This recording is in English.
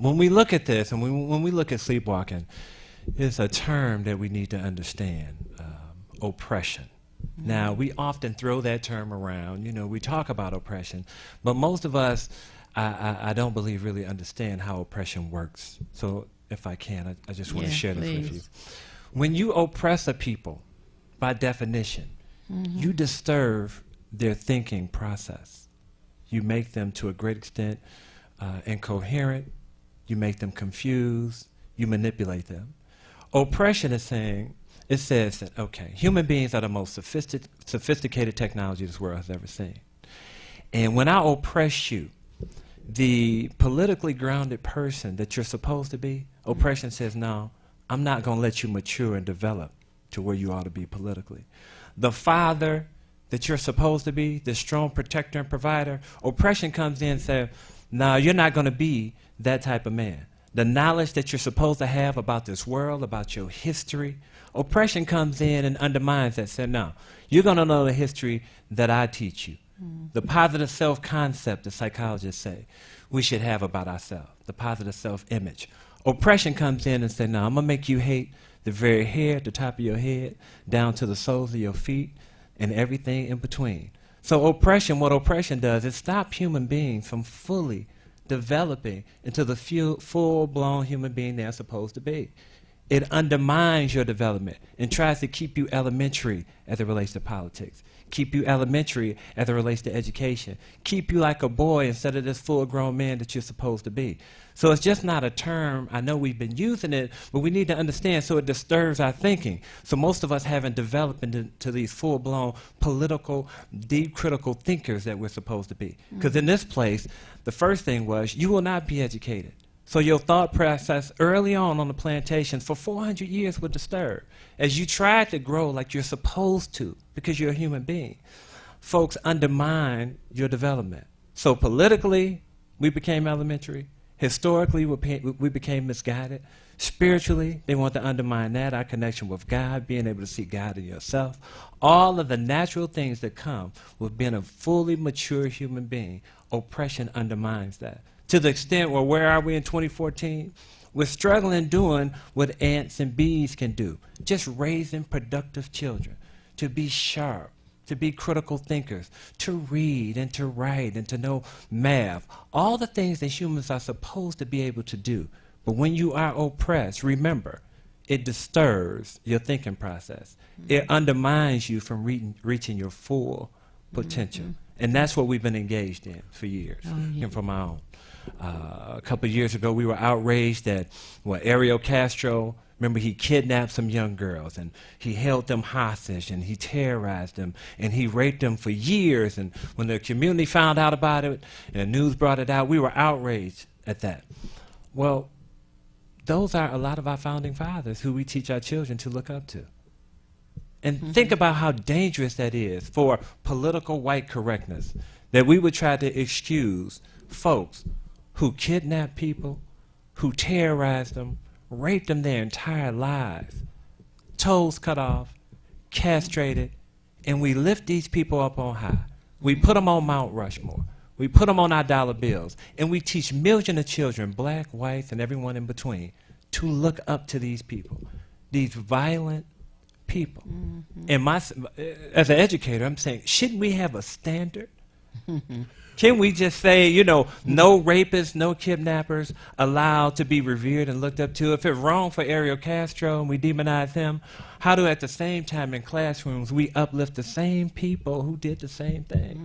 when we look at this, and when we look at sleepwalking, it's a term that we need to understand, oppression. Now, we often throw that term around. You know, we talk about oppression, but most of us, I don't believe, really understand how oppression works. So if I can, I just want to share this with you. When you oppress a people, by definition, you disturb their thinking process. You make them, to a great extent, incoherent. You make them confused. You manipulate them. Oppression is saying, it says that, okay, human beings are the most sophisticated technology this world has ever seen. And when I oppress you, the politically grounded person that you're supposed to be, oppression says, no, I'm not going to let you mature and develop to where you ought to be politically. The father that you're supposed to be, the strong protector and provider, oppression comes in and says, no, you're not going to be that type of man. The knowledge that you're supposed to have about this world, about your history, oppression comes in and undermines that. Said, no, you're going to know the history that I teach you. The positive self-concept, the psychologists say, we should have about ourselves, the positive self-image. Oppression comes in and says, no, I'm going to make you hate the very hair at the top of your head, down to the soles of your feet, and everything in between. So oppression, what oppression does, is stop human beings from fully developing into the full-blown human being they're supposed to be. It undermines your development and tries to keep you elementary as it relates to politics, keep you elementary as it relates to education, keep you like a boy instead of this full-grown man that you're supposed to be. So it's just not a term. I know we've been using it, but we need to understand, so it disturbs our thinking. So most of us haven't developed into these full-blown political, deep critical thinkers that we're supposed to be. Because in this place, the first thing was, you will not be educated. So your thought process early on the plantations for 400 years was disturbed. As you tried to grow like you're supposed to, because you're a human being, folks undermine your development. So politically, we became elementary. Historically, we became misguided. Spiritually, they want to undermine that, our connection with God, being able to see God in yourself. All of the natural things that come with being a fully mature human being, oppression undermines that. To the extent where are we in 2014? We're struggling doing what ants and bees can do, just raising productive children, to be sharp, to be critical thinkers, to read and to write and to know math, all the things that humans are supposed to be able to do. But when you are oppressed, remember, it disturbs your thinking process. It undermines you from reaching your full potential. And that's what we've been engaged in for years, and from our own. A couple of years ago, we were outraged that Ariel Castro, remember, he kidnapped some young girls, and he held them hostage, and he terrorized them, and he raped them for years. And when the community found out about it, and news brought it out, we were outraged at that. Well, those are a lot of our founding fathers who we teach our children to look up to. And think about how dangerous that is for political white correctness, that we would try to excuse folks who kidnap people, who terrorize them, rape them their entire lives, toes cut off, castrated, and we lift these people up on high. We put them on Mount Rushmore. We put them on our dollar bills, and we teach millions of children, black, whites, and everyone in between, to look up to these people, these violent people. And as an educator, I'm saying, shouldn't we have a standard? Can we just say, you know, no rapists, no kidnappers allowed to be revered and looked up to? If it's wrong for Ariel Castro and we demonize him, how do at the same time in classrooms we uplift the same people who did the same thing?